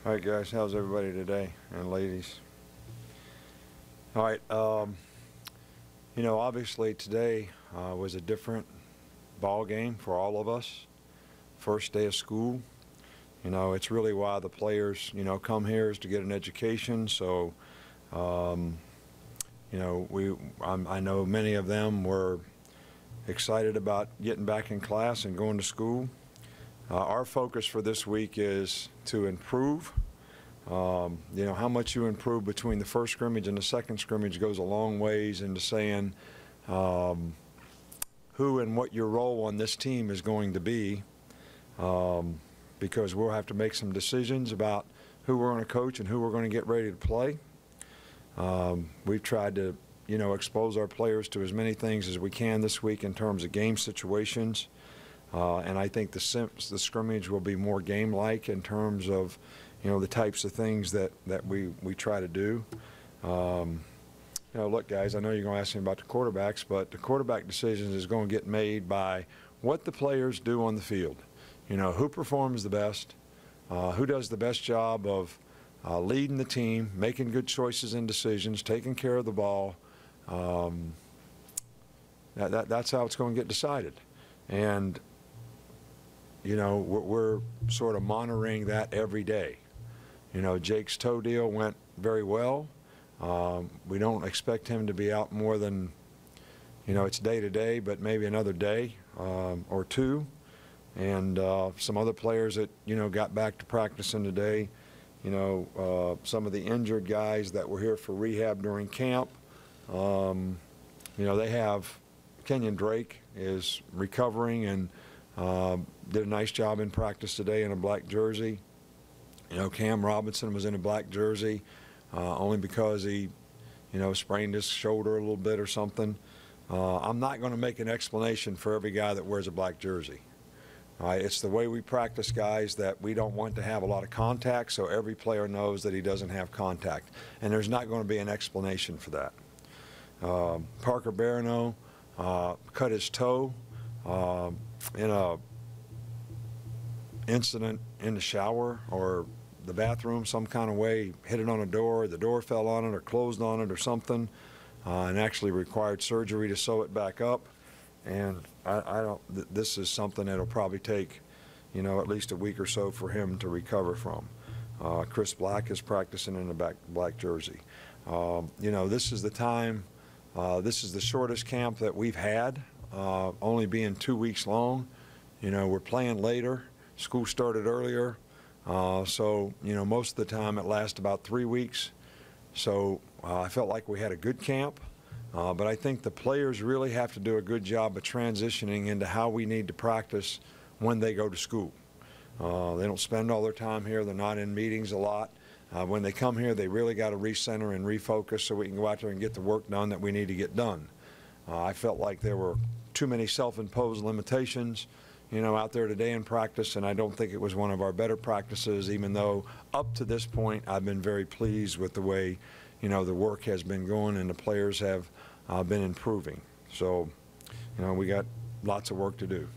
All right, guys, how's everybody today, and ladies? All right, obviously today was a different ball game for all of us. First day of school. It's really why the players, come here is to get an education. So, I know many of them were excited about getting back in class and going to school. Our focus for this week is to improve. How much you improve between the first scrimmage and the second scrimmage goes a long ways into saying who and what your role on this team is going to be, because we'll have to make some decisions about who we're going to coach and who we're going to get ready to play. We've tried to, expose our players to as many things as we can this week in terms of game situations. And I think the scrimmage will be more game-like in terms of, the types of things that we try to do. Look, guys, I know you're going to ask me about the quarterbacks, but the quarterback decisions is going to get made by what the players do on the field. Who performs the best, who does the best job of leading the team, making good choices and decisions, taking care of the ball. That's how it's going to get decided. And we're sort of monitoring that every day. Jake's toe deal went very well. We don't expect him to be out more than, it's day to day, but maybe another day or two. And some other players that, got back to practicing today, some of the injured guys that were here for rehab during camp, they have Kenyon Drake is recovering and did a nice job in practice today in a black jersey. Cam Robinson was in a black jersey only because he, sprained his shoulder a little bit or something. I'm not going to make an explanation for every guy that wears a black jersey. All right, it's the way we practice guys that we don't want to have a lot of contact, so every player knows that he doesn't have contact. And there's not going to be an explanation for that. Parker Barano cut his toe in a incident in the shower or the bathroom some kind of way, hit it on a door, the door fell on it or closed on it or something, and actually required surgery to sew it back up. And this is something that'll probably take, at least a week or so for him to recover from. Chris Black is practicing in a black jersey. This is the time, this is the shortest camp that we've had, only being 2 weeks long. We're playing later. School started earlier. So, most of the time it lasts about 3 weeks. So I felt like we had a good camp. But I think the players really have to do a good job of transitioning into how we need to practice when they go to school. They don't spend all their time here. They're not in meetings a lot. When they come here, they really got to recenter and refocus so we can go out there and get the work done that we need to get done. I felt like there were too many self-imposed limitations, out there today in practice, and I don't think it was one of our better practices, even though up to this point I've been very pleased with the way, the work has been going and the players have been improving. So, we got lots of work to do.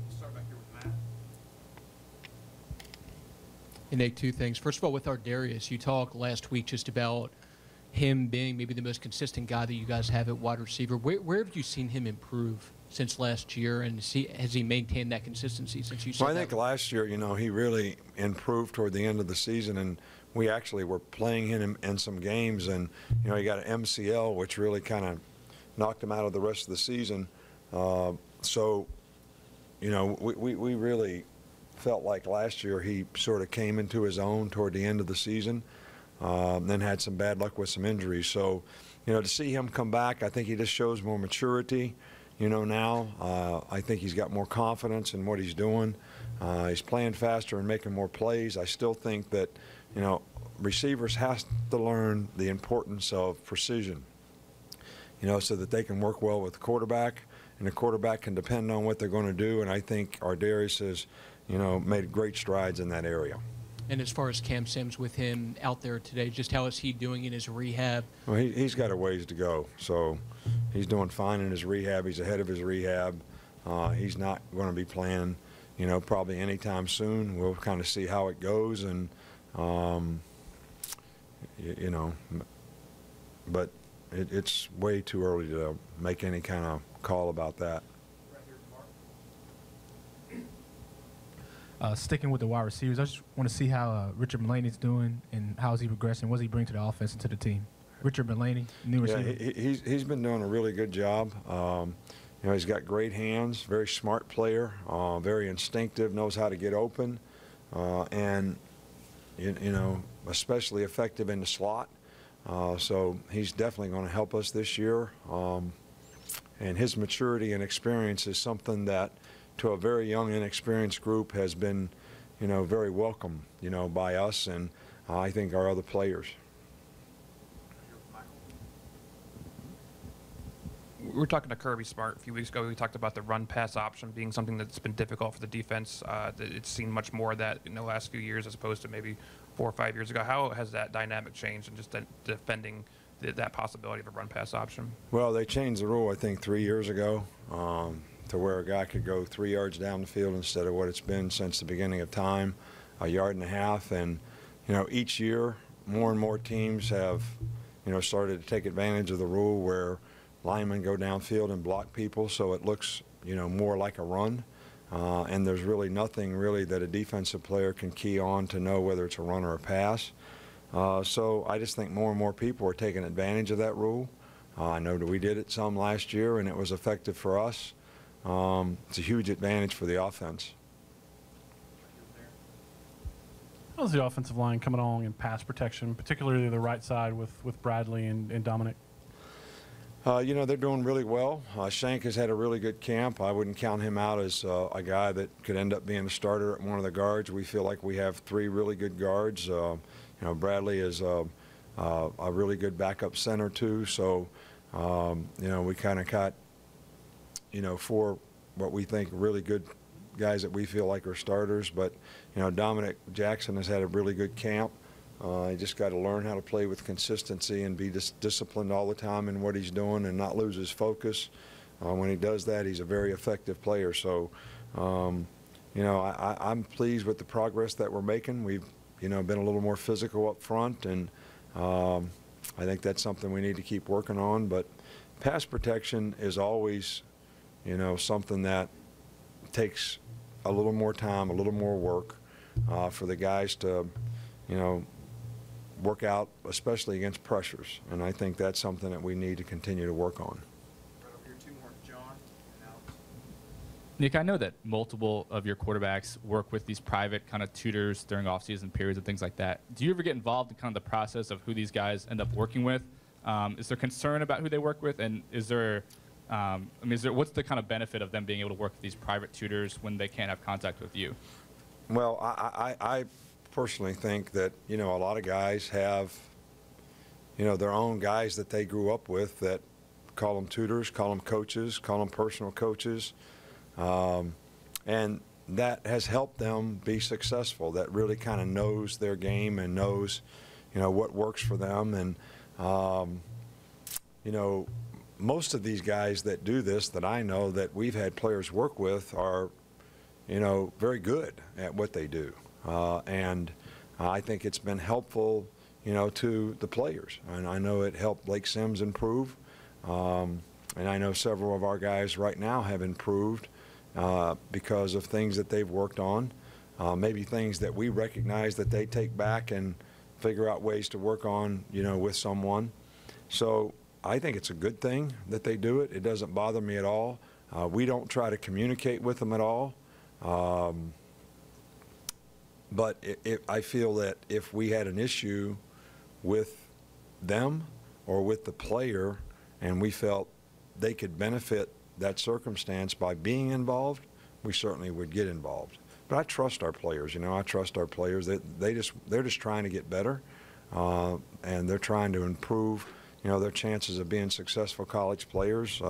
We'll start back here with Matt. And Nate, two things. First of all, with Ardarius, you talked last week just about him being maybe the most consistent guy that you guys have at wide receiver. Where have you seen him improve since last year, and has he maintained that consistency since you said Well, I think last year, he really improved toward the end of the season, and we actually were playing him in some games, and, he got an MCL, which really kind of knocked him out of the rest of the season. So, we really felt like last year he sort of came into his own toward the end of the season, then had some bad luck with some injuries. So, to see him come back, I think he just shows more maturity. Now I think he's got more confidence in what he's doing. He's playing faster and making more plays. I still think that, receivers have to learn the importance of precision, so that they can work well with the quarterback, and the quarterback can depend on what they're going to do. And I think Ardarius has, made great strides in that area. And as far as Cam Sims with him out there today, just how is he doing in his rehab? Well, he's got a ways to go. So he's doing fine in his rehab. He's ahead of his rehab. He's not going to be playing, probably anytime soon. We'll kind of see how it goes, and You know, but it's way too early to make any kind of call about that. Right here, Mark. Sticking with the wide receivers, I just want to see how Richard Mulaney's doing and how is he progressing. What does he bring to the offense and to the team? Richard Mulaney, new Yeah, receiver. he's been doing a really good job. You know, he's got great hands, very smart player, very instinctive, knows how to get open, and you know, especially effective in the slot. So he's definitely going to help us this year. And his maturity and experience is something that, to a very young, inexperienced group, has been, you know, very welcome, you know, by us and I think our other players. Here with Michael. We were talking to Kirby Smart a few weeks ago. We talked about the run-pass option being something that's been difficult for the defense. It's seen much more of that in the last few years as opposed to maybe 4 or 5 years ago. How has that dynamic changed in just defending that possibility of a run-pass option? Well, they changed the rule, I think, 3 years ago to where a guy could go 3 yards down the field instead of what it's been since the beginning of time, 1.5 yards. And, you know, each year more and more teams have, you know, started to take advantage of the rule where linemen go downfield and block people, so it looks, you know, more like a run. And there's really nothing really that a defensive player can key on to know whether it's a run or a pass. So I just think more and more people are taking advantage of that rule. I know that we did it some last year, and it was effective for us. It's a huge advantage for the offense. How's the offensive line coming along in pass protection, particularly the right side with Bradley and Dominic? You know, they're doing really well. Shank has had a really good camp. I wouldn't count him out as a guy that could end up being a starter at one of the guards. We feel like we have 3 really good guards. You know, Bradley is a really good backup center too. So, you know, we kind of got, you know, 4 what we think really good guys that we feel like are starters. But, you know, Dominic Jackson has had a really good camp. He just got to learn how to play with consistency and be disciplined all the time in what he's doing and not lose his focus. When he does that, he's a very effective player. So, you know, I'm pleased with the progress that we're making. We've, you know, been a little more physical up front, and I think that's something we need to keep working on. But pass protection is always, you know, something that takes a little more time, a little more work for the guys to, you know, work out, especially against pressures. And I think that's something that we need to continue to work on. Right over here, 2 more. John and Alex. Nick, I know that multiple of your quarterbacks work with these private kind of tutors during off-season periods and things like that. Do you ever get involved in kind of the process of who these guys end up working with? Is there concern about who they work with? And is there, I mean, what's the kind of benefit of them being able to work with these private tutors when they can't have contact with you? Well, I personally think that, you know, a lot of guys have, you know, their own guys that they grew up with that call them tutors, call them coaches, call them personal coaches. And that has helped them be successful, that really kind of knows their game and knows, you know, what works for them. And, you know, most of these guys that do this that I know that we've had players work with are, you know, very good at what they do. And I think it's been helpful, you know, to the players. And I know it helped Blake Sims improve. And I know several of our guys right now have improved because of things that they've worked on, maybe things that we recognize that they take back and figure out ways to work on, you know, with someone. So I think it's a good thing that they do it. It doesn't bother me at all. We don't try to communicate with them at all. But I feel that if we had an issue with them or with the player and we felt they could benefit that circumstance by being involved, we certainly would get involved. But I trust our players. You know, I trust our players. They're just trying to get better, and they're trying to improve, you know, their chances of being successful college players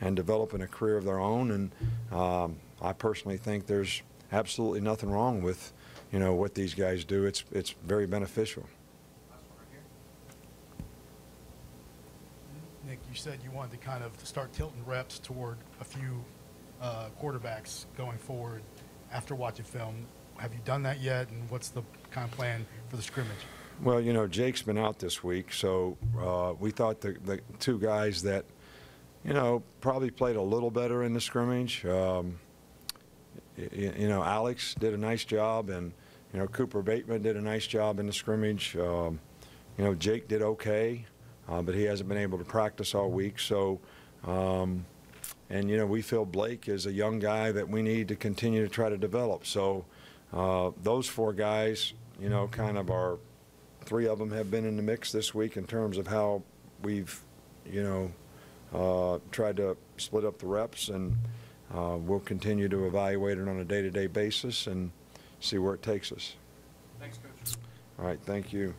and developing a career of their own. And I personally think there's absolutely nothing wrong with, you know, what these guys do. It's very beneficial. Last one right here. Nick, you said you wanted to kind of start tilting reps toward a few quarterbacks going forward after watching film. have you done that yet? And what's the kind of plan for the scrimmage? Well, you know, Jake's been out this week, so we thought the two guys that, you know, probably played a little better in the scrimmage. You know, Alex did a nice job, and, you know, Cooper Bateman did a nice job in the scrimmage. You know, Jake did okay, but he hasn't been able to practice all week. So, and, you know, we feel Blake is a young guy that we need to continue to try to develop. So those four guys, you know, kind of are, three of them have been in the mix this week in terms of how we've, you know, tried to split up the reps, and we'll continue to evaluate it on a day-to-day basis and see where it takes us. Thanks, Coach. All right, thank you.